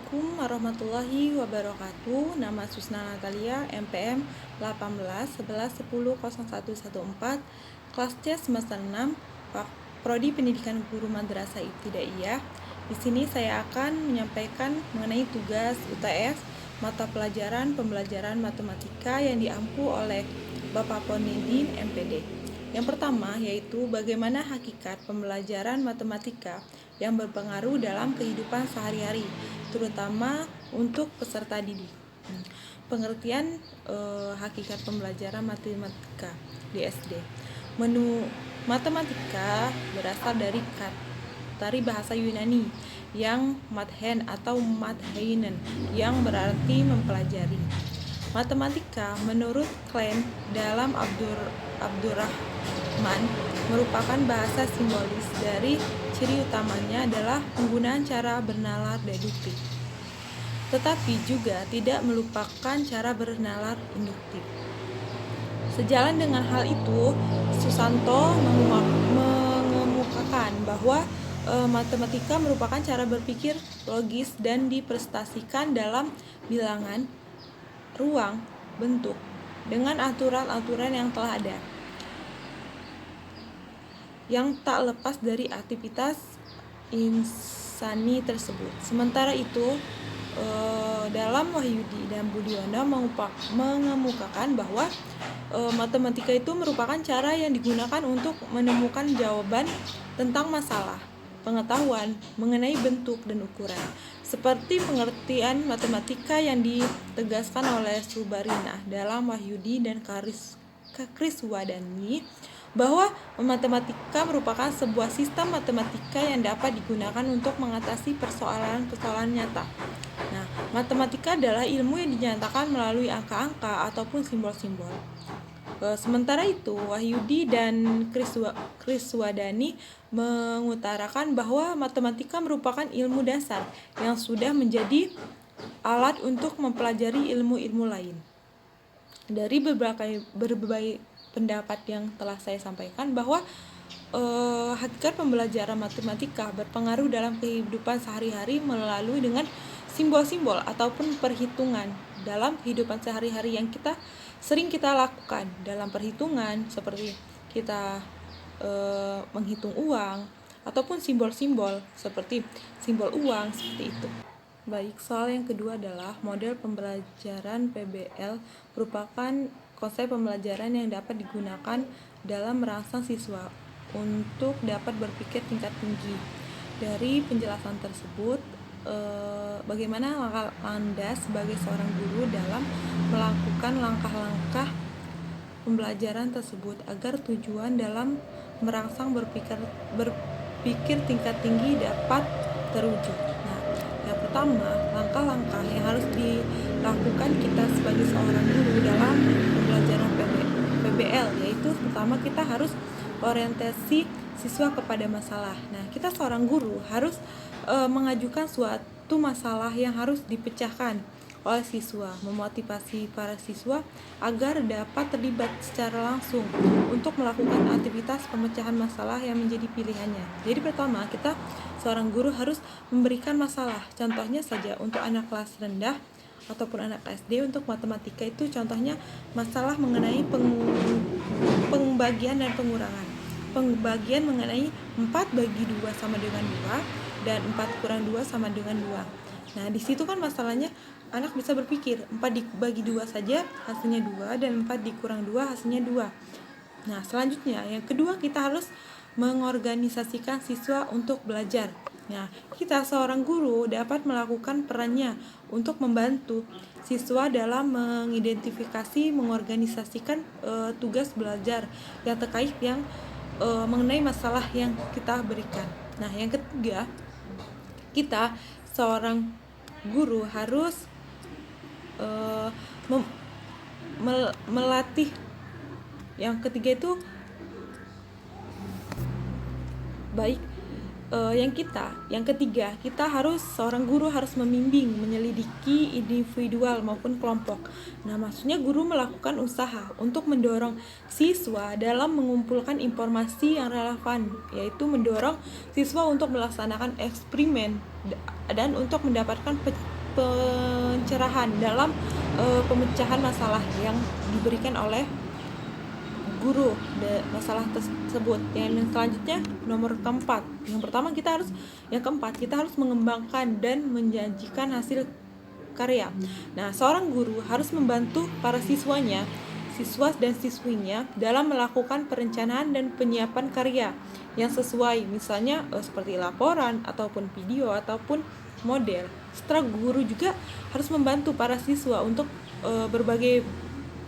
Assalamualaikum warahmatullahi wabarakatuh. Nama Susna Natalia, MPM 18 11 10 0114, kelas C semester 6, Prodi Pendidikan Guru Madrasah Ibtidaiyah. Di sini saya akan menyampaikan mengenai tugas UTS mata pelajaran pembelajaran matematika yang diampu oleh Bapak Ponedin, MPD. Yang pertama yaitu bagaimana hakikat pembelajaran matematika yang berpengaruh dalam kehidupan sehari-hari, terutama untuk peserta didik. Pengertian hakikat pembelajaran matematika di SD. Menu matematika berasal dari bahasa Yunani yang mathen atau matheinen yang berarti mempelajari. Matematika menurut Klein dalam Abdurrahman merupakan bahasa simbolis dari ciri utamanya adalah penggunaan cara bernalar deduktif, tetapi juga tidak melupakan cara bernalar induktif. Sejalan dengan hal itu, Susanto mengemukakan bahwa matematika merupakan cara berpikir logis dan dipresentasikan dalam bilangan, ruang, bentuk, dengan aturan-aturan yang telah ada, yang tak lepas dari aktivitas insani tersebut. Sementara itu, dalam Wahyudi dan Budiono mengemukakan bahwa matematika itu merupakan cara yang digunakan untuk menemukan jawaban tentang masalah pengetahuan mengenai bentuk dan ukuran, seperti pengertian matematika yang ditegaskan oleh Subarinah dalam Wahyudi dan Kriswadani, bahwa matematika merupakan sebuah sistem matematika yang dapat digunakan untuk mengatasi persoalan-persoalan nyata. Nah, matematika adalah ilmu yang dinyatakan melalui angka-angka ataupun simbol-simbol. Sementara itu, Wahyudi dan Kriswadani mengutarakan bahwa matematika merupakan ilmu dasar yang sudah menjadi alat untuk mempelajari ilmu-ilmu lain. Dari berbagai pendapat yang telah saya sampaikan, bahwa hakikat pembelajaran matematika berpengaruh dalam kehidupan sehari-hari melalui dengan simbol-simbol ataupun perhitungan dalam kehidupan sehari-hari yang sering kita lakukan dalam perhitungan, seperti kita menghitung uang ataupun simbol-simbol seperti simbol uang, seperti itu. Baik, soal yang kedua adalah model pembelajaran PBL merupakan konsep pembelajaran yang dapat digunakan dalam merangsang siswa untuk dapat berpikir tingkat tinggi. Dari penjelasan tersebut, bagaimana langkah Anda sebagai seorang guru dalam melakukan langkah-langkah pembelajaran tersebut agar tujuan dalam merangsang berpikir tingkat tinggi dapat terwujud. Nah, yang pertama, langkah-langkah yang harus dilakukan kita sebagai seorang guru dalam pembelajaran PBL, yaitu pertama kita harus orientasi siswa kepada masalah. Nah, kita seorang guru harus mengajukan suatu masalah yang harus dipecahkan oleh siswa, memotivasi para siswa agar dapat terlibat secara langsung untuk melakukan aktivitas pemecahan masalah yang menjadi pilihannya. Jadi pertama, kita seorang guru harus memberikan masalah. Contohnya saja untuk anak kelas rendah ataupun anak SD untuk matematika itu contohnya masalah mengenai pembagian dan pengurangan. Pembagian mengenai 4 bagi 2 sama dengan 2 dan 4 kurang 2 sama dengan 2. Nah, di situ kan masalahnya anak bisa berpikir 4 dibagi 2 saja hasilnya 2 dan 4 dikurang 2 hasilnya 2. Nah, selanjutnya yang kedua, kita harus mengorganisasikan siswa untuk belajar. Nah, kita seorang guru dapat melakukan perannya untuk membantu siswa dalam mengidentifikasi, mengorganisasikan tugas belajar yang terkait yang mengenai masalah yang kita berikan. Nah, yang ketiga, kita seorang guru harus melatih. Yang ketiga itu baik, Yang ketiga, seorang guru harus membimbing, menyelidiki individual maupun kelompok. Nah, maksudnya guru melakukan usaha untuk mendorong siswa dalam mengumpulkan informasi yang relevan, yaitu mendorong siswa untuk melaksanakan eksperimen dan untuk mendapatkan pencerahan dalam pemecahan masalah yang diberikan oleh guru masalah tersebut. Yang selanjutnya nomor keempat, yang keempat kita harus mengembangkan dan menjanjikan hasil karya. Nah, seorang guru harus membantu para siswa dan siswinya dalam melakukan perencanaan dan penyiapan karya yang sesuai, misalnya seperti laporan ataupun video ataupun model. Setelah guru juga harus membantu para siswa untuk berbagai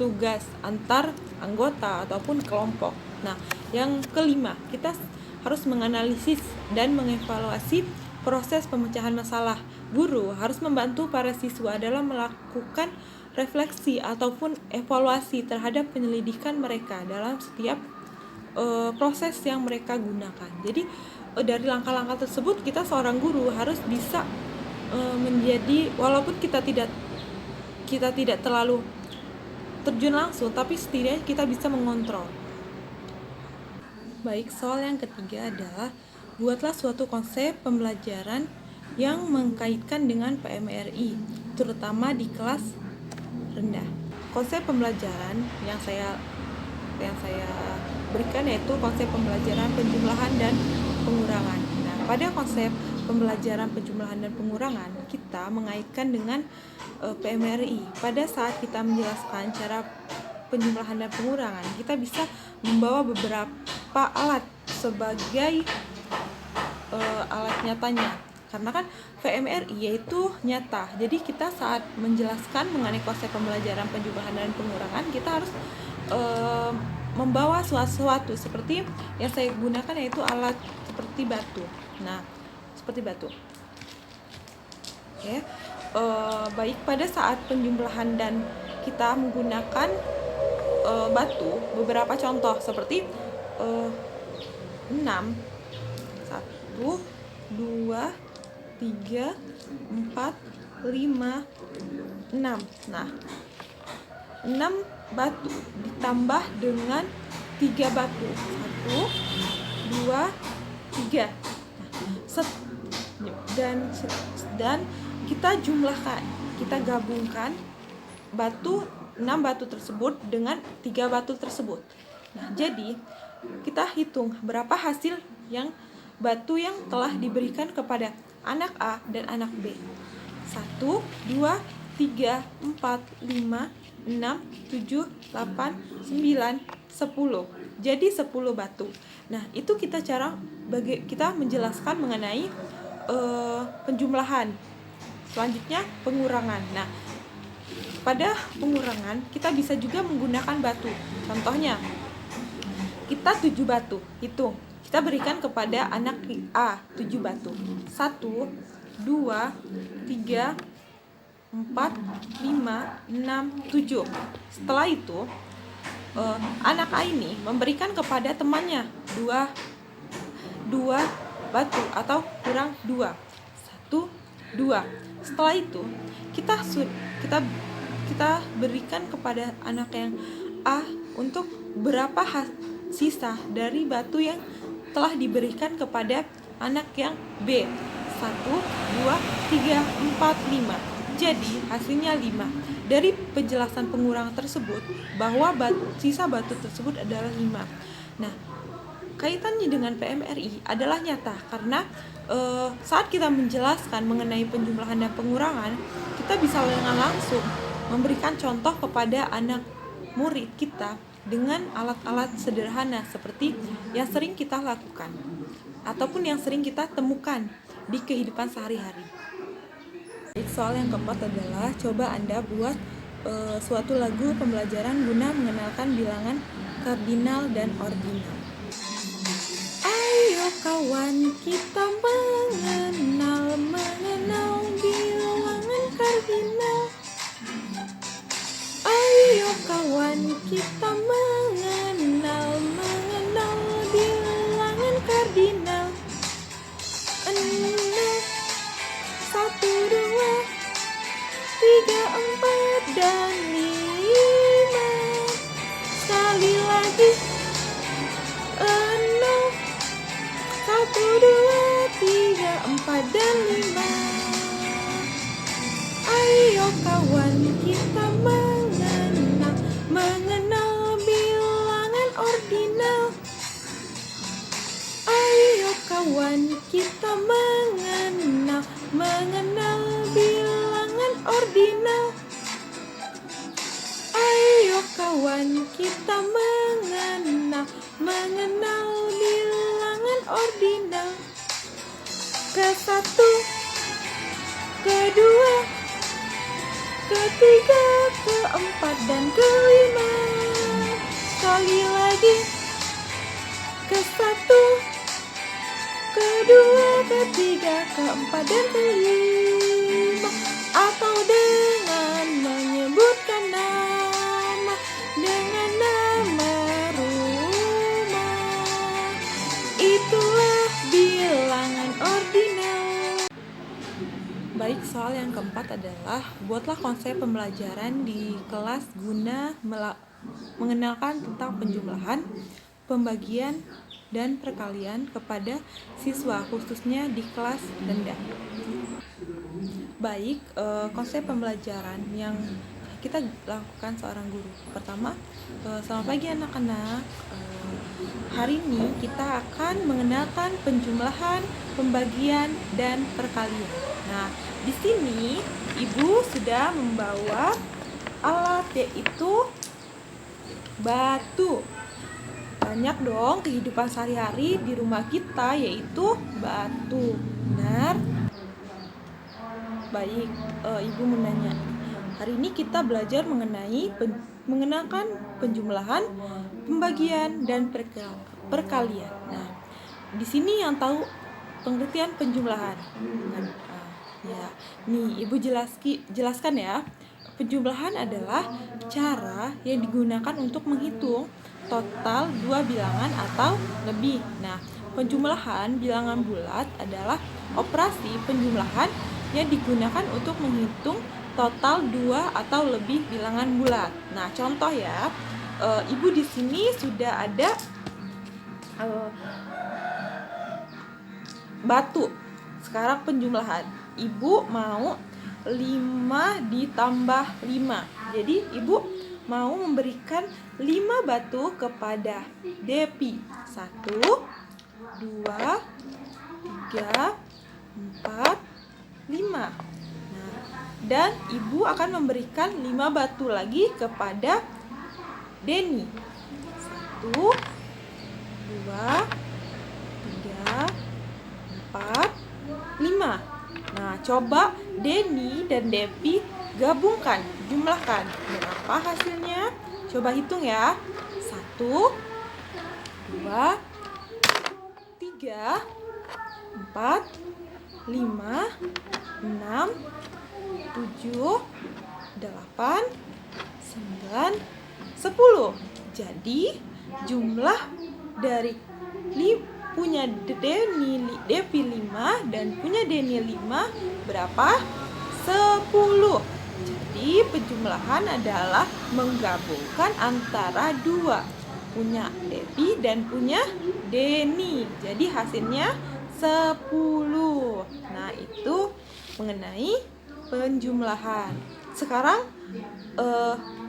tugas antar anggota ataupun kelompok. Nah, yang kelima, kita harus menganalisis dan mengevaluasi proses pemecahan masalah. Guru harus membantu para siswa dalam melakukan refleksi ataupun evaluasi terhadap penyelidikan mereka dalam setiap proses yang mereka gunakan. Jadi dari langkah-langkah tersebut, kita seorang guru harus bisa menjadi, walaupun kita tidak terlalu terjun langsung, tapi setidaknya kita bisa mengontrol. Baik, soal yang ketiga adalah buatlah suatu konsep pembelajaran yang mengkaitkan dengan PMRI, terutama di kelas rendah. Konsep pembelajaran yang saya berikan yaitu konsep pembelajaran penjumlahan dan pengurangan. Nah, pada konsep pembelajaran penjumlahan dan pengurangan, kita mengaitkan dengan PMRI. Pada saat kita menjelaskan cara penjumlahan dan pengurangan, kita bisa membawa beberapa alat sebagai alat nyatanya. Karena kan PMRI yaitu nyata. Jadi kita saat menjelaskan mengenai konsep pembelajaran penjumlahan dan pengurangan, kita harus membawa sesuatu seperti yang saya gunakan, yaitu alat seperti batu. Nah, seperti batu. Oke. Baik, pada saat penjumlahan dan kita menggunakan batu, beberapa contoh seperti 6, 1, 2, 3, 4, 5, 6. Nah, 6 batu ditambah dengan 3 batu. 1, 2, 3. Dan kita jumlahkan, kita gabungkan 6 batu tersebut dengan 3 batu tersebut. Nah, jadi kita hitung berapa hasil batu yang telah diberikan kepada anak A dan anak B. 1, 2, 3, 4, 5, 6, 7, 8, 9, 10. Jadi 10 batu. Nah, itu kita menjelaskan mengenai penjumlahan. Selanjutnya pengurangan. Nah, pada pengurangan kita bisa juga menggunakan batu. Contohnya, kita 7 batu. Hitung. Kita berikan kepada anak A 7 batu. 1, 2, 3, 4, 5, 6, 7. Setelah itu, anak A ini memberikan kepada temannya 2 batu atau kurang 2. 1, 2. Setelah itu, kita berikan kepada anak yang A untuk berapa sisa dari batu yang telah diberikan kepada anak yang B. 1, 2, 3, 4, 5. Jadi hasilnya 5. Dari penjelasan pengurangan tersebut bahwa sisa batu tersebut adalah 5. Nah, kaitannya dengan PMRI adalah nyata karena saat kita menjelaskan mengenai penjumlahan dan pengurangan, kita bisa dengan langsung memberikan contoh kepada anak murid kita dengan alat-alat sederhana seperti yang sering kita lakukan ataupun yang sering kita temukan di kehidupan sehari-hari. Soal yang keempat adalah coba Anda buat suatu lagu pembelajaran guna mengenalkan bilangan kardinal dan ordinal. Ayo kawan, kita mengenal bilangan kardinal. Ayo kawan, kita mengenal bilangan kardinal. dan 5. Ayo kawan kita mengenal bilangan ordinal. Ayo kawan kita mengenal bilangan ordinal. Ayo kawan kita mengenal bilangan ordinal. Ke-1, ke-2, ke-3, ke-4, dan ke-5. Sekali lagi. Ke-1, ke-2, ke-3, ke-4, dan ke-5. Atau dengan menyebutkan nama dengan nama rumah. Itulah bilangan ordinal. Baik, soal yang keempat adalah buatlah konsep pembelajaran di kelas guna mengenalkan tentang penjumlahan, pembagian, dan perkalian kepada siswa khususnya di kelas rendah. Baik, konsep pembelajaran yang kita lakukan seorang guru. Pertama, selamat pagi anak-anak. Hari ini kita akan mengenalkan penjumlahan, pembagian, dan perkalian. Nah, di sini Ibu sudah membawa alat, yaitu batu. Banyak dong kehidupan sehari-hari di rumah kita, yaitu batu. Benar? Baik, Ibu menanya. Hari ini kita belajar mengenalkan penjumlahan, pembagian, dan perkalian. Nah, di sini yang tahu pengertian penjumlahan. Ya, nih Ibu jelaskan ya. Penjumlahan adalah cara yang digunakan untuk menghitung total 2 bilangan atau lebih. Nah, penjumlahan bilangan bulat adalah operasi penjumlahan yang digunakan untuk menghitung total 2 atau lebih bilangan bulat. Nah, contoh ya, Ibu di sini sudah ada batu. Sekarang penjumlahan. Ibu mau 5 ditambah 5. Jadi Ibu mau memberikan 5 batu kepada Depi. 1, 2, 3, 4, 5. Nah, dan Ibu akan memberikan 5 batu lagi kepada Deni. 1, 2, 3, 4, 5. Nah, coba Deni dan Depi gabungkan, jumlahkan. Berapa hasilnya? Coba hitung ya. 1, 2, 3, 4, 5, 6, 7, 8, 9, 10. Jadi jumlah dari punya Depi 5 dan punya Deni 5 berapa? 10. Jadi penjumlahan adalah menggabungkan antara 2, punya Depi dan punya Deni. Jadi hasilnya 10. Nah, itu mengenai penjumlahan. Sekarang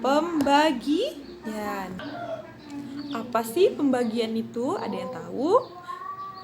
pembagian. Apa sih pembagian itu? Ada yang tahu?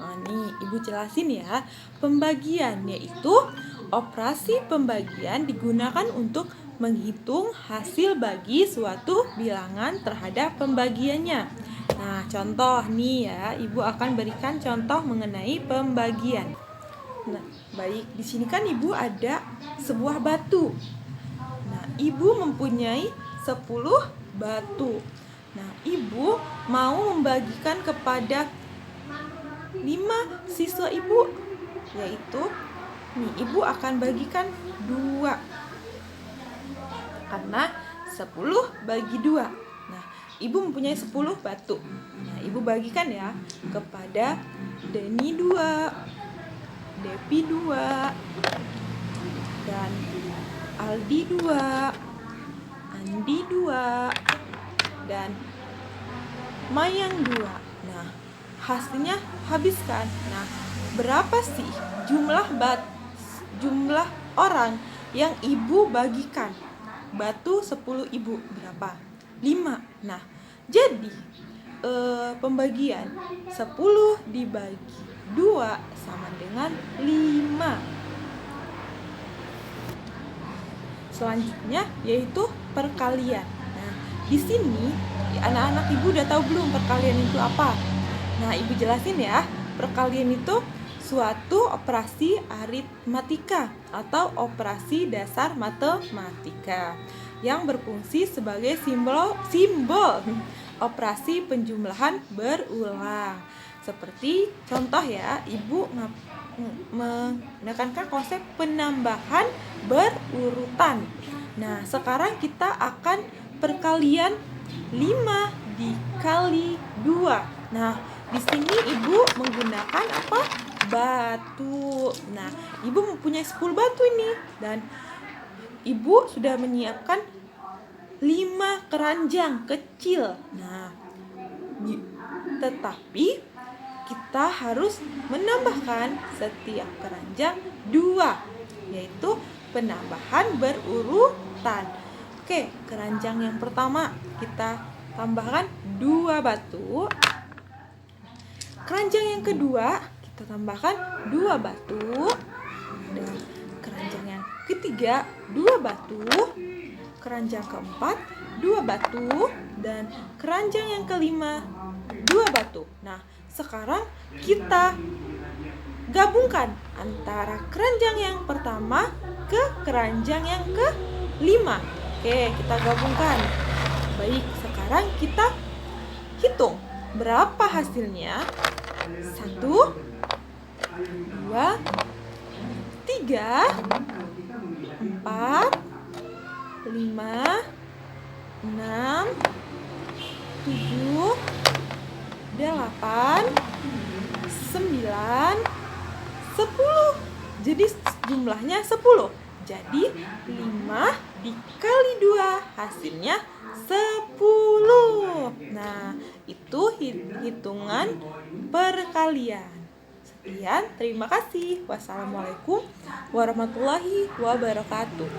Nah, nih Ibu jelasin ya. Pembagian yaitu operasi pembagian digunakan untuk menghitung hasil bagi suatu bilangan terhadap pembagiannya. Nah, contoh nih ya, Ibu akan berikan contoh mengenai pembagian. Nah, baik, di sini kan Ibu ada sebuah batu. Nah, Ibu mempunyai 10 batu. Nah, Ibu mau membagikan kepada 5 siswa Ibu, yaitu nih Ibu akan bagikan 2 karena 10 bagi 2. Nah, Ibu mempunyai 10 batu. Nah, Ibu bagikan ya kepada Deni 2, Depi 2, dan Aldi 2, Andi 2, dan Mayang 2. Nah, hasilnya habiskan. Nah, berapa sih jumlah orang yang ibu bagikan. Batu 10 ibu berapa? 5. Nah, jadi pembagian 10 dibagi 2 sama dengan 5. Selanjutnya yaitu perkalian. Nah, di sini anak-anak ibu udah tahu belum perkalian itu apa? Nah, ibu jelasin ya. Perkalian itu suatu operasi aritmatika atau operasi dasar matematika yang berfungsi sebagai simbol operasi penjumlahan berulang. Seperti contoh ya, ibu menekankan konsep penambahan berurutan. Nah, sekarang kita akan perkalian 5 dikali 2. Nah, di sini ibu menggunakan apa? Batu. Nah, ibu mempunyai 10 batu ini dan ibu sudah menyiapkan 5 keranjang kecil. Nah, tetapi kita harus menambahkan setiap keranjang 2, yaitu penambahan berurutan. Oke, keranjang yang pertama kita tambahkan 2 batu. Keranjang yang kedua kita tambahkan 2 batu. Dan keranjang yang ketiga 2 batu. Keranjang keempat 2 batu. Dan keranjang yang kelima 2 batu. Nah, sekarang kita gabungkan antara keranjang yang pertama ke keranjang yang kelima. Oke, kita gabungkan. Baik, sekarang kita hitung berapa hasilnya. 1, 2, 3, 4, 5, 6, 7, 8, 9, 10. Jadi jumlahnya 10. Jadi 5 dikali 2 hasilnya 10. Nah, itu hitungan perkalian. Sekian, terima kasih. Wassalamualaikum warahmatullahi wabarakatuh.